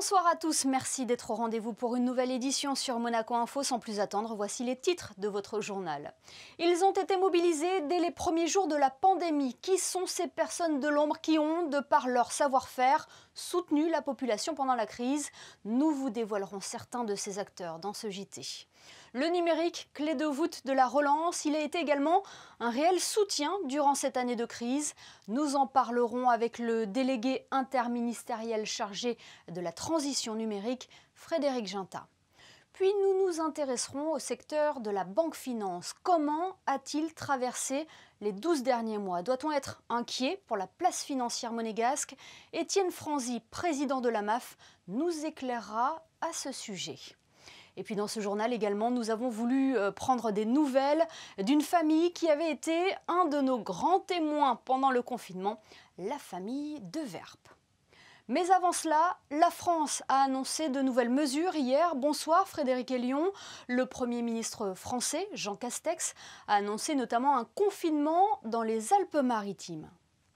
Bonsoir à tous, merci d'être au rendez-vous pour une nouvelle édition sur Monaco Info. Sans plus attendre, voici les titres de votre journal. Ils ont été mobilisés dès les premiers jours de la pandémie. Qui sont ces personnes de l'ombre qui ont, de par leur savoir-faire, soutenu la population pendant la crise? Nous vous dévoilerons certains de ces acteurs dans ce JT. Le numérique, clé de voûte de la relance, il a été également un réel soutien durant cette année de crise. Nous en parlerons avec le délégué interministériel chargé de la transition numérique, Frédéric Ginta. Puis nous nous intéresserons au secteur de la banque finance. Comment a-t-il traversé les 12 derniers mois? Doit-on être inquiet pour la place financière monégasque? Étienne Franzy, président de la MAF, nous éclairera à ce sujet. Et puis dans ce journal également, nous avons voulu prendre des nouvelles d'une famille qui avait été un de nos grands témoins pendant le confinement, la famille de Verpe. Mais avant cela, la France a annoncé de nouvelles mesures hier. Bonsoir Frédéric Hélion. Le Premier ministre français, Jean Castex, a annoncé notamment un confinement dans les Alpes-Maritimes.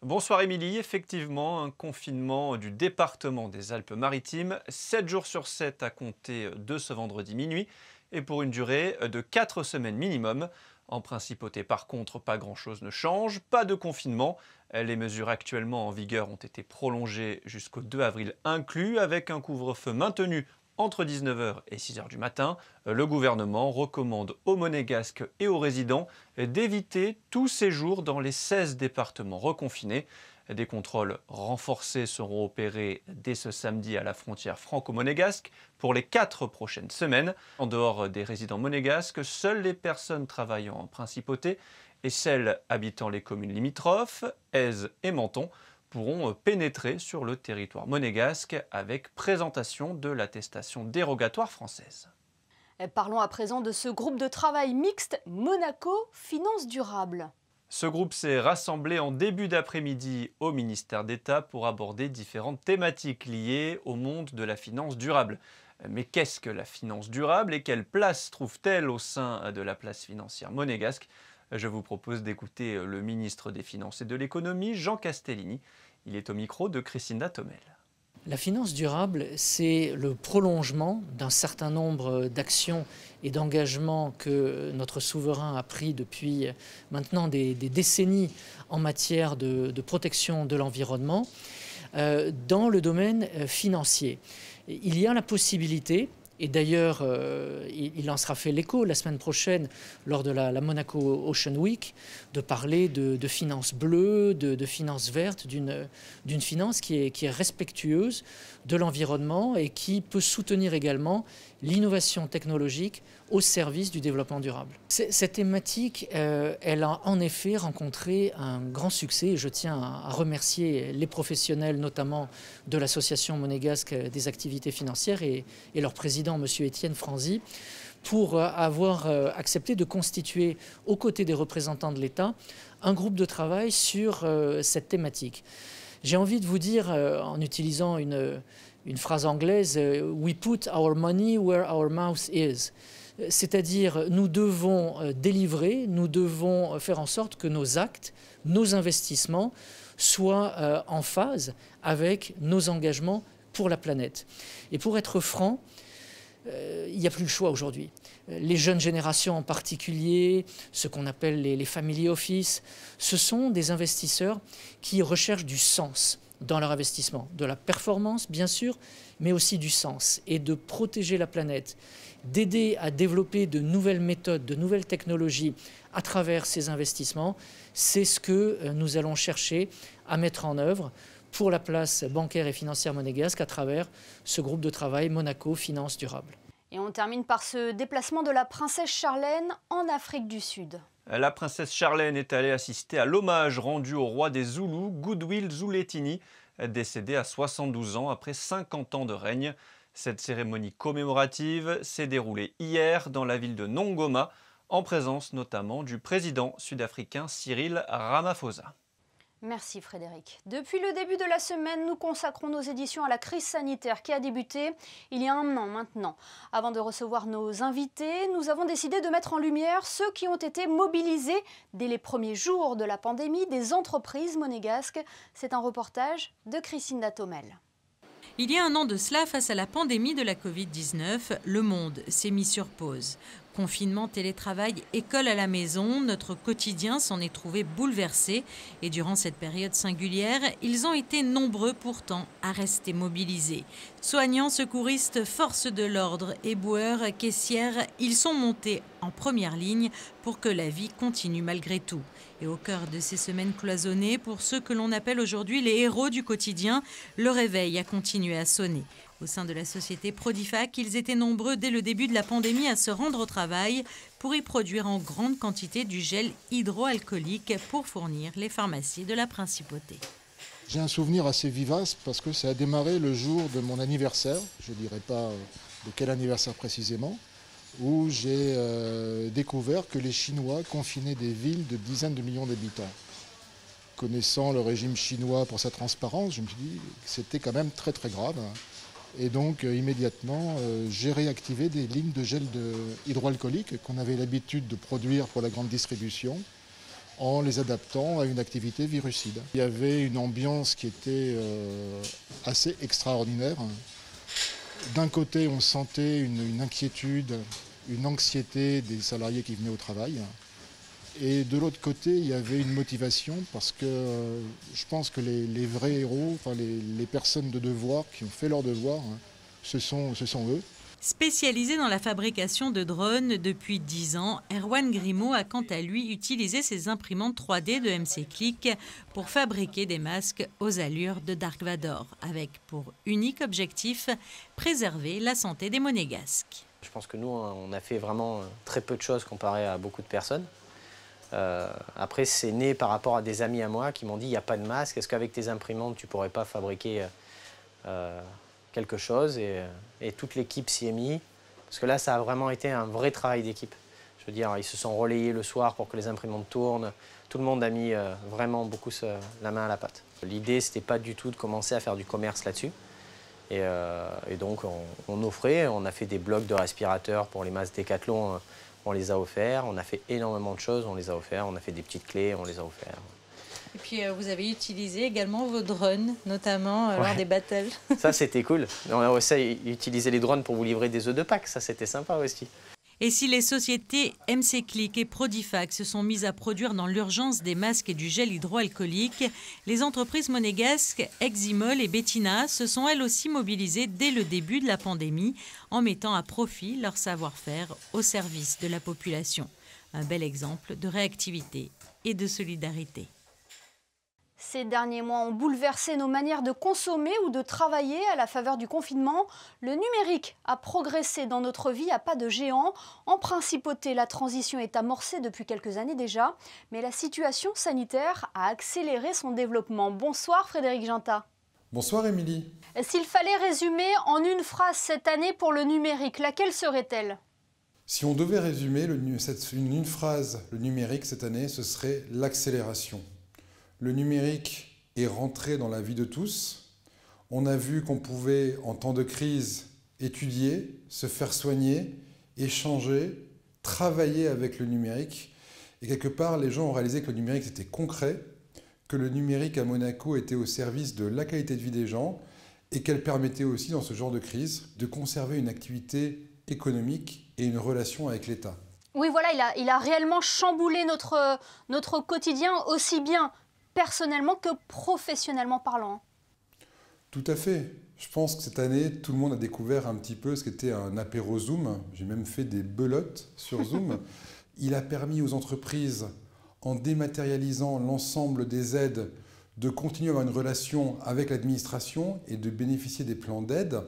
Bonsoir Émilie, effectivement, un confinement du département des Alpes-Maritimes, 7 jours sur 7 à compter de ce vendredi minuit et pour une durée de 4 semaines minimum. En principauté, par contre, pas grand-chose ne change, pas de confinement. Les mesures actuellement en vigueur ont été prolongées jusqu'au 2 avril inclus, avec un couvre-feu maintenu entre 19h et 6h du matin. Le gouvernement recommande aux Monégasques et aux résidents d'éviter tout séjour dans les 16 départements reconfinés. Des contrôles renforcés seront opérés dès ce samedi à la frontière franco-monégasque pour les 4 prochaines semaines. En dehors des résidents monégasques, seules les personnes travaillant en principauté et celles habitant les communes limitrophes, Èze et Menton, pourront pénétrer sur le territoire monégasque avec présentation de l'attestation dérogatoire française. Parlons à présent de ce groupe de travail mixte Monaco Finances Durables. Ce groupe s'est rassemblé en début d'après-midi au ministère d'État pour aborder différentes thématiques liées au monde de la finance durable. Mais qu'est-ce que la finance durable et quelle place trouve-t-elle au sein de la place financière monégasque? Je vous propose d'écouter le ministre des Finances et de l'Économie, Jean Castellini. Il est au micro de Christina Thomel. La finance durable, c'est le prolongement d'un certain nombre d'actions et d'engagements que notre souverain a pris depuis maintenant des décennies en matière de protection de l'environnement dans le domaine financier. Il y a la possibilité, et d'ailleurs il en sera fait l'écho la semaine prochaine lors de la Monaco Ocean Week, de parler de finance bleue, de finance verte, d'une finance qui est respectueuse de l'environnement et qui peut soutenir également l'innovation technologique au service du développement durable. Cette thématique, elle a en effet rencontré un grand succès et je tiens à remercier les professionnels, notamment de l'Association monégasque des activités financières et leur président, M. Étienne Franzy, pour avoir accepté de constituer, aux côtés des représentants de l'État, un groupe de travail sur cette thématique. J'ai envie de vous dire, en utilisant une phrase anglaise, « We put our money where our mouth is ». C'est-à-dire, nous devons délivrer, nous devons faire en sorte que nos actes, nos investissements soient en phase avec nos engagements pour la planète. Et pour être franc, il n'y a plus le choix aujourd'hui. Les jeunes générations en particulier, ce qu'on appelle les family office, ce sont des investisseurs qui recherchent du sens dans leur investissement, de la performance bien sûr, mais aussi du sens et de protéger la planète, d'aider à développer de nouvelles méthodes, de nouvelles technologies à travers ces investissements. C'est ce que nous allons chercher à mettre en œuvre pour la place bancaire et financière monégasque à travers ce groupe de travail Monaco Finances Durables. Et on termine par ce déplacement de la princesse Charlène en Afrique du Sud. La princesse Charlène est allée assister à l'hommage rendu au roi des Zoulous, Goodwill Zwelithini, décédé à 72 ans après 50 ans de règne. Cette cérémonie commémorative s'est déroulée hier dans la ville de Nongoma, en présence notamment du président sud-africain Cyril Ramaphosa. Merci Frédéric. Depuis le début de la semaine, nous consacrons nos éditions à la crise sanitaire qui a débuté il y a un an maintenant. Avant de recevoir nos invités, nous avons décidé de mettre en lumière ceux qui ont été mobilisés dès les premiers jours de la pandémie des entreprises monégasques. C'est un reportage de Christina Thomel. Il y a un an de cela, face à la pandémie de la Covid-19, le monde s'est mis sur pause. Confinement, télétravail, école à la maison, notre quotidien s'en est trouvé bouleversé. Et durant cette période singulière, ils ont été nombreux pourtant à rester mobilisés. Soignants, secouristes, forces de l'ordre, éboueurs, caissières, ils sont montés en première ligne pour que la vie continue malgré tout. Et au cœur de ces semaines cloisonnées, pour ceux que l'on appelle aujourd'hui les héros du quotidien, le réveil a continué à sonner. Au sein de la société Prodifac, ils étaient nombreux dès le début de la pandémie à se rendre au travail pour y produire en grande quantité du gel hydroalcoolique pour fournir les pharmacies de la Principauté. J'ai un souvenir assez vivace parce que ça a démarré le jour de mon anniversaire, je ne dirai pas de quel anniversaire précisément, où j'ai découvert que les Chinois confinaient des villes de dizaines de millions d'habitants. Connaissant le régime chinois pour sa transparence, je me suis dit que c'était quand même très très grave. Et donc immédiatement, j'ai réactivé des lignes de gel hydroalcoolique qu'on avait l'habitude de produire pour la grande distribution en les adaptant à une activité virucide. Il y avait une ambiance qui était assez extraordinaire. D'un côté, on sentait une inquiétude, une anxiété des salariés qui venaient au travail. Et de l'autre côté, il y avait une motivation parce que je pense que les vrais héros, enfin les personnes de devoir qui ont fait leur devoir, ce sont eux. Spécialisé dans la fabrication de drones depuis 10 ans, Erwan Grimaud a quant à lui utilisé ses imprimantes 3D de MC Click pour fabriquer des masques aux allures de Dark Vador, avec pour unique objectif préserver la santé des Monégasques. Je pense que nous, on a fait vraiment très peu de choses comparé à beaucoup de personnes. Après, c'est né par rapport à des amis à moi qui m'ont dit il n'y a pas de masque, est-ce qu'avec tes imprimantes tu ne pourrais pas fabriquer quelque chose et toute l'équipe s'y est mise. Parce que là, ça a vraiment été un vrai travail d'équipe. Je veux dire, ils se sont relayés le soir pour que les imprimantes tournent. Tout le monde a mis vraiment beaucoup la main à la pâte. L'idée, ce n'était pas du tout de commencer à faire du commerce là-dessus. Et donc, on offrait, on a fait des blocs de respirateurs pour les masques Décathlon. On les a offerts, on a fait énormément de choses, on les a offerts, on a fait des petites clés, on les a offerts. Et puis vous avez utilisé également vos drones, notamment lors des battles. Ça c'était cool. On a aussi utilisé les drones pour vous livrer des œufs de Pâques, ça c'était sympa aussi. Et si les sociétés MC Click et Prodifac se sont mises à produire dans l'urgence des masques et du gel hydroalcoolique, les entreprises monégasques Eximol et Bettina se sont elles aussi mobilisées dès le début de la pandémie en mettant à profit leur savoir-faire au service de la population. Un bel exemple de réactivité et de solidarité. Ces derniers mois ont bouleversé nos manières de consommer ou de travailler à la faveur du confinement. Le numérique a progressé dans notre vie à pas de géant. En Principauté, la transition est amorcée depuis quelques années déjà, mais la situation sanitaire a accéléré son développement. Bonsoir Frédéric Ginta. Bonsoir Émilie. S'il fallait résumer en une phrase cette année pour le numérique, laquelle serait-elle ? Si on devait résumer une phrase le numérique cette année, ce serait l'accélération. Le numérique est rentré dans la vie de tous. On a vu qu'on pouvait, en temps de crise, étudier, se faire soigner, échanger, travailler avec le numérique. Et quelque part, les gens ont réalisé que le numérique, c'était concret, que le numérique à Monaco était au service de la qualité de vie des gens et qu'elle permettait aussi, dans ce genre de crise, de conserver une activité économique et une relation avec l'État. Oui, voilà, il a réellement chamboulé notre quotidien aussi bien personnellement que professionnellement parlant. Tout à fait. Je pense que cette année, tout le monde a découvert un petit peu ce qu'était un apéro Zoom. J'ai même fait des belotes sur Zoom. Il a permis aux entreprises, en dématérialisant l'ensemble des aides, de continuer à avoir une relation avec l'administration et de bénéficier des plans d'aide.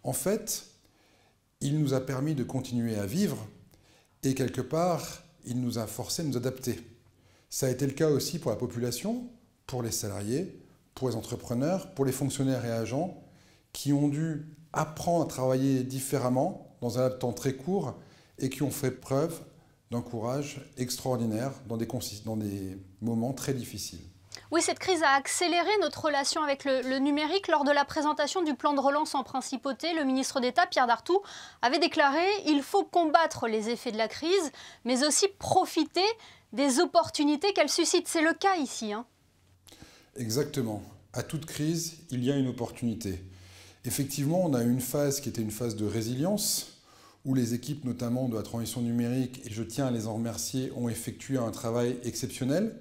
En fait, il nous a permis de continuer à vivre et quelque part, il nous a forcé à nous adapter. Ça a été le cas aussi pour la population, pour les salariés, pour les entrepreneurs, pour les fonctionnaires et agents qui ont dû apprendre à travailler différemment dans un temps très court et qui ont fait preuve d'un courage extraordinaire dans des moments très difficiles. Oui, cette crise a accéléré notre relation avec le numérique. Lors de la présentation du plan de relance en Principauté, le ministre d'État, Pierre Dartout, avait déclaré « Il faut combattre les effets de la crise, mais aussi profiter des opportunités qu'elle suscite ». C'est le cas ici. Exactement. À toute crise, il y a une opportunité. Effectivement, on a eu une phase qui était une phase de résilience, où les équipes notamment de la transition numérique, et je tiens à les en remercier, ont effectué un travail exceptionnel.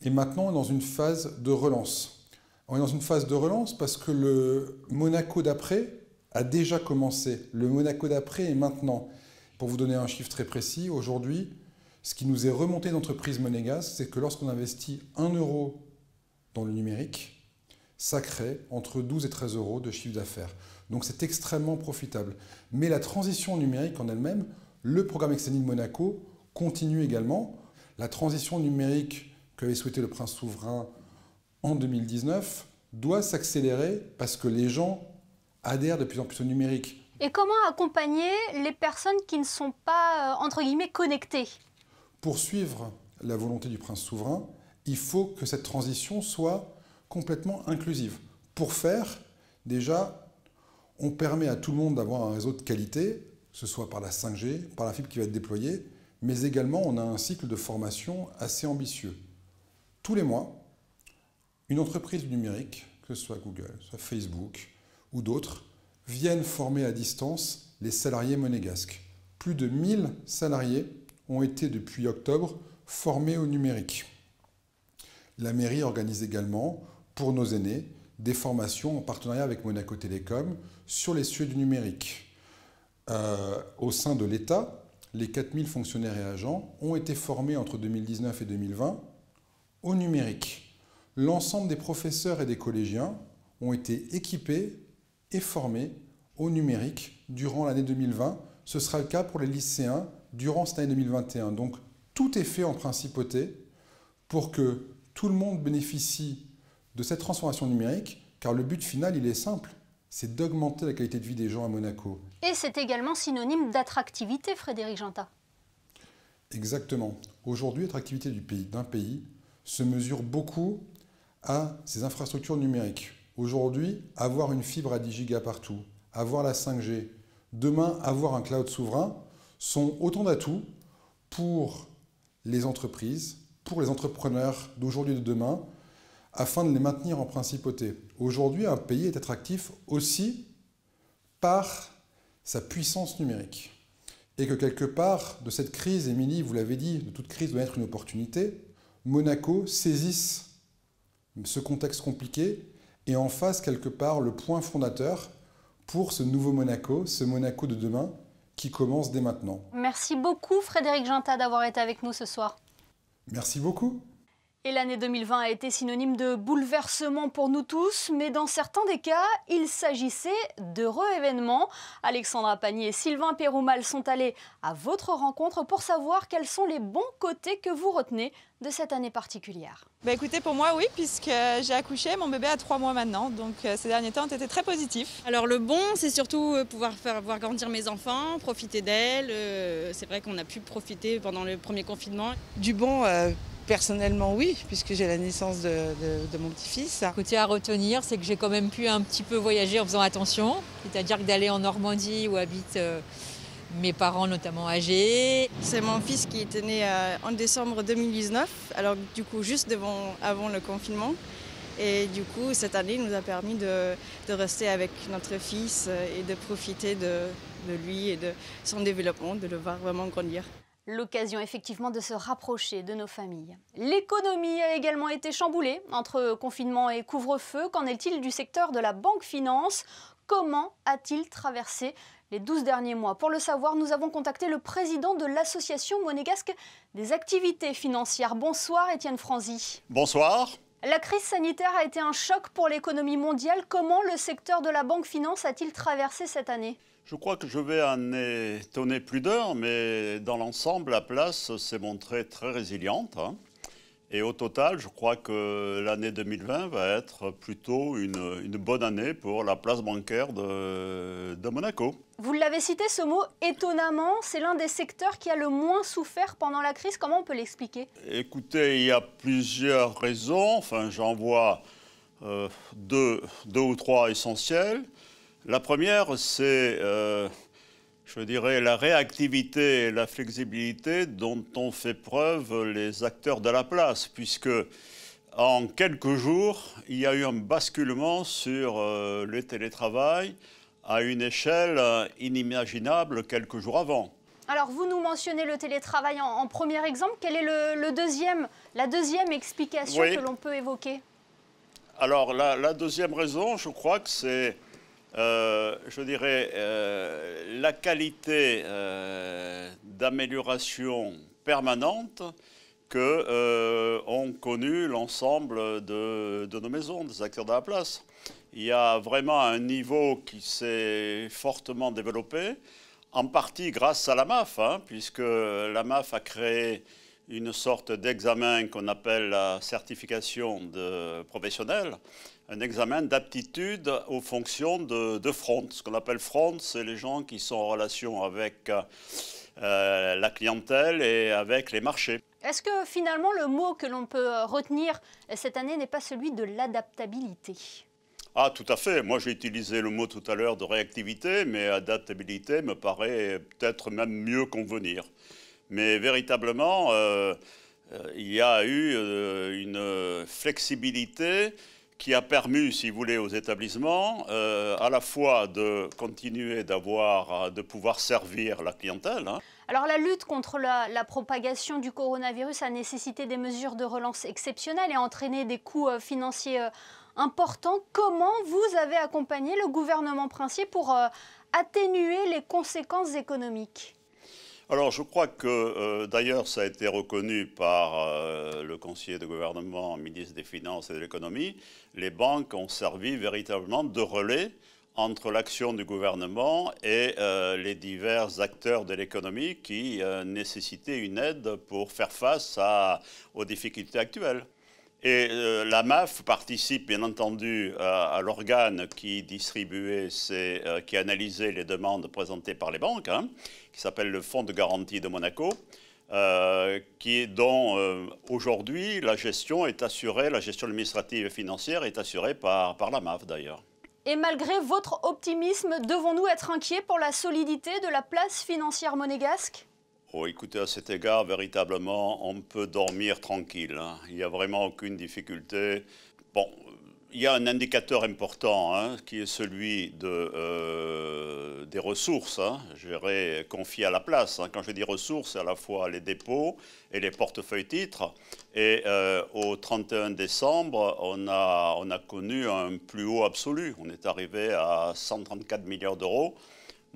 Et maintenant, on est dans une phase de relance. On est dans une phase de relance parce que le Monaco d'après a déjà commencé. Le Monaco d'après est maintenant. Pour vous donner un chiffre très précis, aujourd'hui, ce qui nous est remonté d'entreprise monégasque, c'est que lorsqu'on investit 1 euro dans le numérique, ça crée entre 12 et 13 euros de chiffre d'affaires. Donc c'est extrêmement profitable. Mais la transition numérique en elle-même, le programme Excelling de Monaco continue également. La transition numérique qu'avait souhaité le prince souverain en 2019 doit s'accélérer parce que les gens adhèrent de plus en plus au numérique. Et comment accompagner les personnes qui ne sont pas, entre guillemets, connectées? Pour suivre la volonté du prince souverain, il faut que cette transition soit complètement inclusive. Pour faire, déjà, on permet à tout le monde d'avoir un réseau de qualité, que ce soit par la 5G, par la fibre qui va être déployée, mais également on a un cycle de formation assez ambitieux. Tous les mois, une entreprise du numérique, que ce soit Google, soit Facebook ou d'autres, viennent former à distance les salariés monégasques. Plus de 1000 salariés ont été depuis octobre formés au numérique. La mairie organise également, pour nos aînés, des formations en partenariat avec Monaco Télécom sur les sujets du numérique. Au sein de l'État, les 4000 fonctionnaires et agents ont été formés entre 2019 et 2020 au numérique. L'ensemble des professeurs et des collégiens ont été équipés et formés au numérique durant l'année 2020. Ce sera le cas pour les lycéens durant cette année 2021. Donc tout est fait en principauté pour que tout le monde bénéficie de cette transformation numérique, car le but final, il est simple, c'est d'augmenter la qualité de vie des gens à Monaco. Et c'est également synonyme d'attractivité, Frédéric Ginta. Exactement. Aujourd'hui, l'attractivité d'un pays se mesure beaucoup à ses infrastructures numériques. Aujourd'hui, avoir une fibre à 10 gigas partout, avoir la 5G, demain avoir un cloud souverain, sont autant d'atouts pour les entreprises, pour les entrepreneurs d'aujourd'hui et de demain, afin de les maintenir en principauté. Aujourd'hui, un pays est attractif aussi par sa puissance numérique. Et que quelque part, de cette crise, Émilie, vous l'avez dit, de toute crise doit être une opportunité, Monaco saisisse ce contexte compliqué et en fasse quelque part le point fondateur pour ce nouveau Monaco, ce Monaco de demain qui commence dès maintenant. Merci beaucoup Frédéric Ginta d'avoir été avec nous ce soir. Merci beaucoup. Et l'année 2020 a été synonyme de bouleversement pour nous tous, mais dans certains des cas, il s'agissait d'heureux événements. Alexandra Pagny et Sylvain Péroumal sont allés à votre rencontre pour savoir quels sont les bons côtés que vous retenez de cette année particulière. Écoutez, pour moi, oui, puisque j'ai accouché, mon bébé a 3 mois maintenant, donc ces derniers temps ont été très positifs. Alors le bon, c'est surtout pouvoir voir grandir mes enfants, profiter d'elles. C'est vrai qu'on a pu profiter pendant le premier confinement. Du bon, personnellement, oui, puisque j'ai la naissance de mon petit-fils. Côté à retenir, c'est que j'ai quand même pu un petit peu voyager en faisant attention, c'est-à-dire que d'aller en Normandie où habitent mes parents notamment âgés. C'est mon fils qui était né en décembre 2019, alors du coup juste avant le confinement. Et du coup, cette année nous a permis de rester avec notre fils et de profiter de lui et de son développement, de le voir vraiment grandir. L'occasion effectivement de se rapprocher de nos familles. L'économie a également été chamboulée entre confinement et couvre-feu. Qu'en est-il du secteur de la banque finance? Comment a-t-il traversé les 12 derniers mois? Pour le savoir, nous avons contacté le président de l'association monégasque des activités financières. Bonsoir Étienne Franzy. Bonsoir. La crise sanitaire a été un choc pour l'économie mondiale. Comment le secteur de la banque finance a-t-il traversé cette année? Je crois que je vais en étonner plus d'un, mais dans l'ensemble, la place s'est montrée très résiliente. Et au total, je crois que l'année 2020 va être plutôt une bonne année pour la place bancaire de Monaco. Vous l'avez cité, ce mot étonnamment, c'est l'un des secteurs qui a le moins souffert pendant la crise. Comment on peut l'expliquer? Écoutez, il y a plusieurs raisons. Enfin, j'en vois deux ou trois essentielles. La première, c'est, je dirais, la réactivité et la flexibilité dont ont fait preuve les acteurs de la place, puisque En quelques jours, il y a eu un basculement sur le télétravail à une échelle inimaginable quelques jours avant. Alors, vous nous mentionnez le télétravail en premier exemple. Quelle est la deuxième explication que l'on peut évoquer? Alors, la deuxième raison, je crois que c'est, je dirais, la qualité d'amélioration permanente qu'ont connu l'ensemble de nos maisons, des acteurs de la place. Il y a vraiment un niveau qui s'est fortement développé, en partie grâce à la MAF, puisque la MAF a créé une sorte d'examen qu'on appelle la certification de professionnel, un examen d'aptitude aux fonctions de front. Ce qu'on appelle front, c'est les gens qui sont en relation avec la clientèle et avec les marchés. Est-ce que finalement le mot que l'on peut retenir cette année n'est pas celui de l'adaptabilité? Ah, tout à fait. Moi, j'ai utilisé le mot tout à l'heure de réactivité, mais adaptabilité me paraît peut-être même mieux convenir. Mais véritablement, il y a eu une flexibilité qui a permis, si vous voulez, aux établissements à la fois de continuer de pouvoir servir la clientèle. Alors la lutte contre la propagation du coronavirus a nécessité des mesures de relance exceptionnelles et entraîné des coûts financiers importants. Comment vous avez accompagné le gouvernement princier pour atténuer les conséquences économiques? Alors je crois que d'ailleurs ça a été reconnu par le conseiller de gouvernement, ministre des Finances et de l'Économie. Les banques ont servi véritablement de relais entre l'action du gouvernement et les divers acteurs de l'économie qui nécessitaient une aide pour faire face aux difficultés actuelles. Et la MAF participe bien entendu à l'organe qui distribuait, qui analysait les demandes présentées par les banques, qui s'appelle le Fonds de garantie de Monaco, dont aujourd'hui la gestion est assurée, la gestion administrative et financière est assurée par la MAF d'ailleurs. Et malgré votre optimisme, devons-nous être inquiets pour la solidité de la place financière monégasque? Oh, écoutez, à cet égard, véritablement, on peut dormir tranquille. Il n'y a vraiment aucune difficulté. Bon, il y a un indicateur important qui est celui des ressources confiées à la place. Quand je dis ressources, c'est à la fois les dépôts et les portefeuilles titres. Et au 31 décembre, on a connu un plus haut absolu. On est arrivé à 134 milliards d'euros.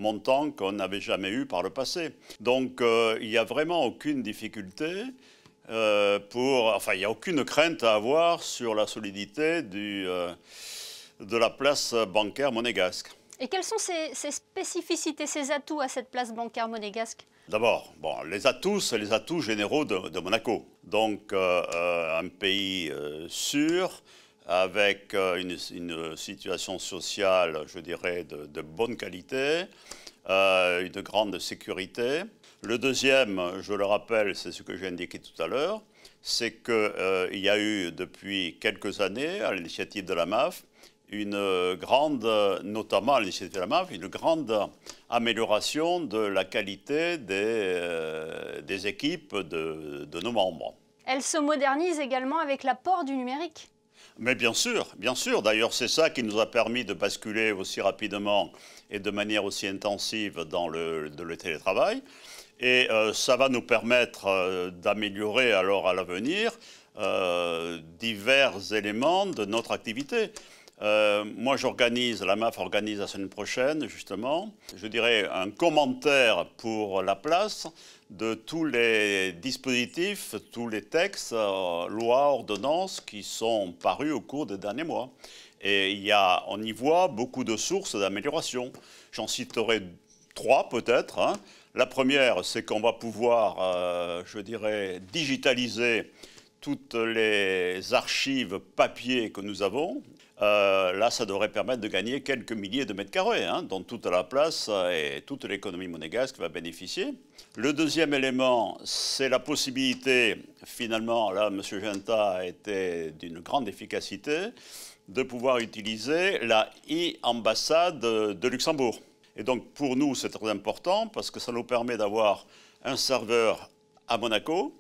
Montant qu'on n'avait jamais eu par le passé. Donc il n'y a vraiment aucune difficulté, il n'y a aucune crainte à avoir sur la solidité de la place bancaire monégasque. Et quelles sont ces spécificités, ces atouts à cette place bancaire monégasque? D'abord, les atouts, c'est les atouts généraux de Monaco. Donc un pays sûr, avec une situation sociale, je dirais, de bonne qualité, une grande sécurité. Le deuxième, je le rappelle, c'est ce que j'ai indiqué tout à l'heure, c'est qu'il y a eu depuis quelques années, à l'initiative de la MAF, notamment à l'initiative de la MAF, une grande amélioration de la qualité des équipes de nos membres. Elle se modernise également avec l'apport du numérique. Mais bien sûr. D'ailleurs, c'est ça qui nous a permis de basculer aussi rapidement et de manière aussi intensive dans le télétravail. Et ça va nous permettre d'améliorer alors à l'avenir divers éléments de notre activité. Moi, la MAF organise la semaine prochaine, justement, je dirais un commentaire pour la place de tous les dispositifs, tous les textes, lois, ordonnances qui sont parus au cours des derniers mois. Et on y voit beaucoup de sources d'amélioration. J'en citerai 3 peut-être. La première, c'est qu'on va pouvoir, je dirais, digitaliser toutes les archives papier que nous avons. Là, ça devrait permettre de gagner quelques milliers de mètres carrés, dont toute la place et toute l'économie monégasque va bénéficier. Le deuxième élément, c'est la possibilité, finalement, là, M. Genta a été d'une grande efficacité, de pouvoir utiliser la e-ambassade de Luxembourg. Et donc, pour nous, c'est très important parce que ça nous permet d'avoir un serveur à Monaco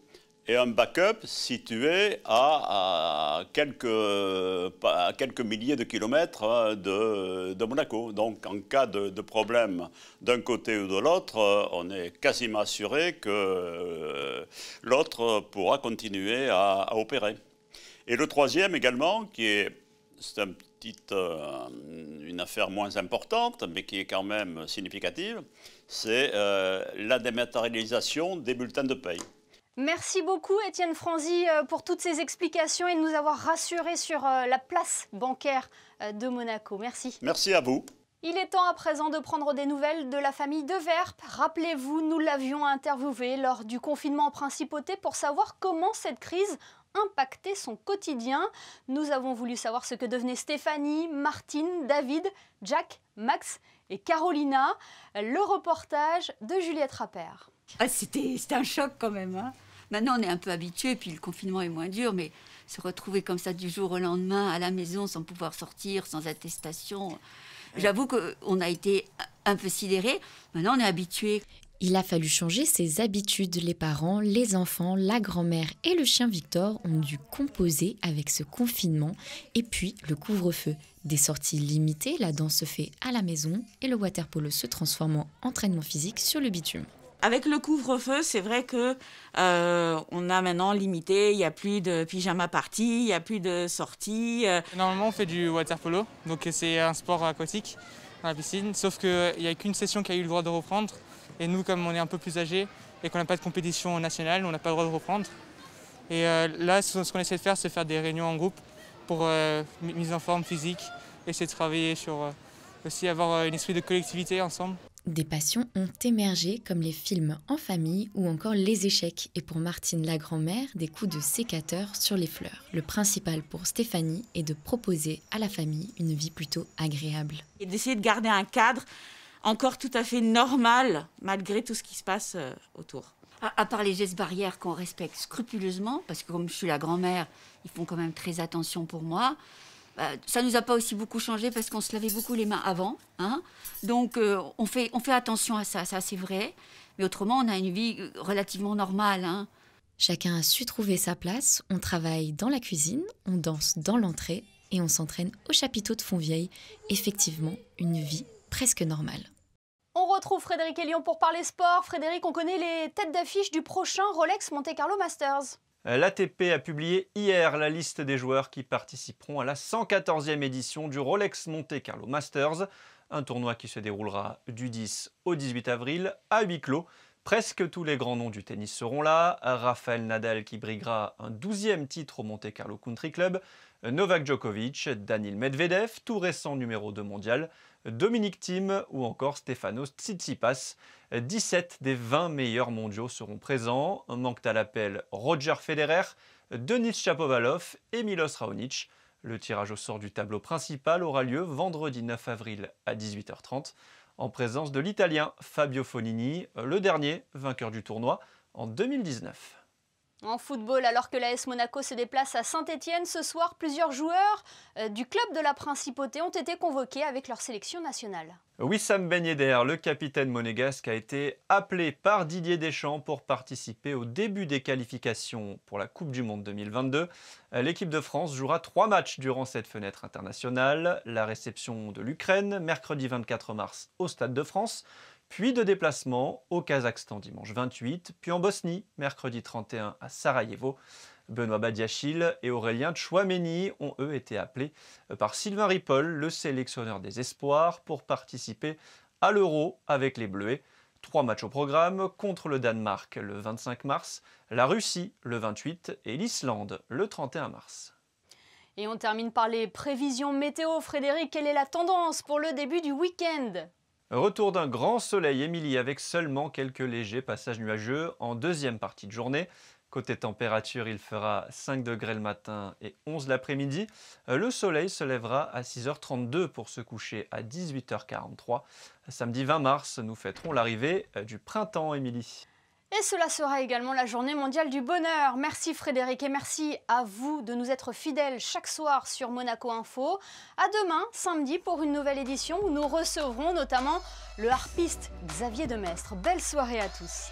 et un backup situé à quelques milliers de kilomètres de Monaco. Donc en cas de problème d'un côté ou de l'autre, on est quasiment assuré que l'autre pourra continuer à opérer. Et le troisième également, c'est une affaire moins importante, mais qui est quand même significative, c'est la dématérialisation des bulletins de paye. Merci beaucoup Étienne Franzy pour toutes ces explications et de nous avoir rassurés sur la place bancaire de Monaco. Merci. Merci à vous. Il est temps à présent de prendre des nouvelles de la famille De Verp. Rappelez-vous, nous l'avions interviewé lors du confinement en principauté pour savoir comment cette crise impactait son quotidien. Nous avons voulu savoir ce que devenaient Stéphanie, Martine, David, Jack, Max et Carolina. Le reportage de Juliette Rappert. Ah, c'était un choc quand même, hein. Maintenant, on est un peu habitué, puis le confinement est moins dur, mais se retrouver comme ça du jour au lendemain à la maison sans pouvoir sortir, sans attestation, j'avoue qu'on a été un peu sidérés. Maintenant, on est habitué. Il a fallu changer ses habitudes. Les parents, les enfants, la grand-mère et le chien Victor ont dû composer avec ce confinement et puis le couvre-feu. Des sorties limitées, la danse se fait à la maison et le water-polo se transforme en entraînement physique sur le bitume. Avec le couvre-feu, c'est vrai que on a maintenant limité, il n'y a plus de pyjama party, il n'y a plus de sorties. Normalement, on fait du water-polo, donc c'est un sport aquatique dans la piscine, sauf qu'il n'y a qu'une session qui a eu le droit de reprendre. Et nous, comme on est un peu plus âgés et qu'on n'a pas de compétition nationale, on n'a pas le droit de reprendre. Et là, ce qu'on essaie de faire, c'est faire des réunions en groupe pour mise en forme physique, essayer de travailler sur aussi avoir un esprit de collectivité ensemble. Des passions ont émergé comme les films en famille ou encore les échecs. Et pour Martine la grand-mère, des coups de sécateur sur les fleurs. Le principal pour Stéphanie est de proposer à la famille une vie plutôt agréable. Et d'essayer de garder un cadre encore tout à fait normal malgré tout ce qui se passe autour. À part les gestes barrières qu'on respecte scrupuleusement, parce que comme je suis la grand-mère, ils font quand même très attention pour moi. Ça ne nous a pas aussi beaucoup changé parce qu'on se lavait beaucoup les mains avant, hein. Donc on fait attention à ça c'est vrai. Mais autrement, on a une vie relativement normale, hein. Chacun a su trouver sa place. On travaille dans la cuisine, on danse dans l'entrée et on s'entraîne au chapiteau de Fontvieille. Effectivement, une vie presque normale. On retrouve Frédéric Elion pour parler sport. Frédéric, on connaît les têtes d'affiche du prochain Rolex Monte Carlo Masters. L'ATP a publié hier la liste des joueurs qui participeront à la 114e édition du Rolex Monte Carlo Masters, un tournoi qui se déroulera du 10 au 18 avril à huis clos. Presque tous les grands noms du tennis seront là. Rafael Nadal qui briguera un 12e titre au Monte Carlo Country Club, Novak Djokovic, Daniil Medvedev, tout récent numéro 2 mondial, Dominic Thiem ou encore Stefanos Tsitsipas. 17 des 20 meilleurs mondiaux seront présents. Manquent à l'appel Roger Federer, Denis Shapovalov et Milos Raonic. Le tirage au sort du tableau principal aura lieu vendredi 9 avril à 18h30 en présence de l'Italien Fabio Fognini, le dernier vainqueur du tournoi en 2019. En football, alors que l'AS Monaco se déplace à Saint-Étienne, ce soir, plusieurs joueurs du club de la Principauté ont été convoqués avec leur sélection nationale. Wissam Ben Yedder, le capitaine monégasque, a été appelé par Didier Deschamps pour participer au début des qualifications pour la Coupe du Monde 2022. L'équipe de France jouera 3 matchs durant cette fenêtre internationale. La réception de l'Ukraine, mercredi 24 mars au Stade de France, puis de déplacement au Kazakhstan dimanche 28, puis en Bosnie, mercredi 31 à Sarajevo. Benoît Badiachil et Aurélien Tchouaméni ont eux été appelés par Sylvain Ripoll, le sélectionneur des espoirs, pour participer à l'Euro avec les Bleuets. 3 matchs au programme, contre le Danemark le 25 mars, la Russie le 28 et l'Islande le 31 mars. Et on termine par les prévisions météo. Frédéric, quelle est la tendance pour le début du week-end ? Retour d'un grand soleil, Émilie, avec seulement quelques légers passages nuageux en deuxième partie de journée. Côté température, il fera 5 degrés le matin et 11 l'après-midi. Le soleil se lèvera à 6h32 pour se coucher à 18h43. Samedi 20 mars, nous fêterons l'arrivée du printemps, Émilie. Et cela sera également la journée mondiale du bonheur. Merci Frédéric et merci à vous de nous être fidèles chaque soir sur Monaco Info. À demain, samedi, pour une nouvelle édition où nous recevrons notamment le harpiste Xavier Demestre. Belle soirée à tous.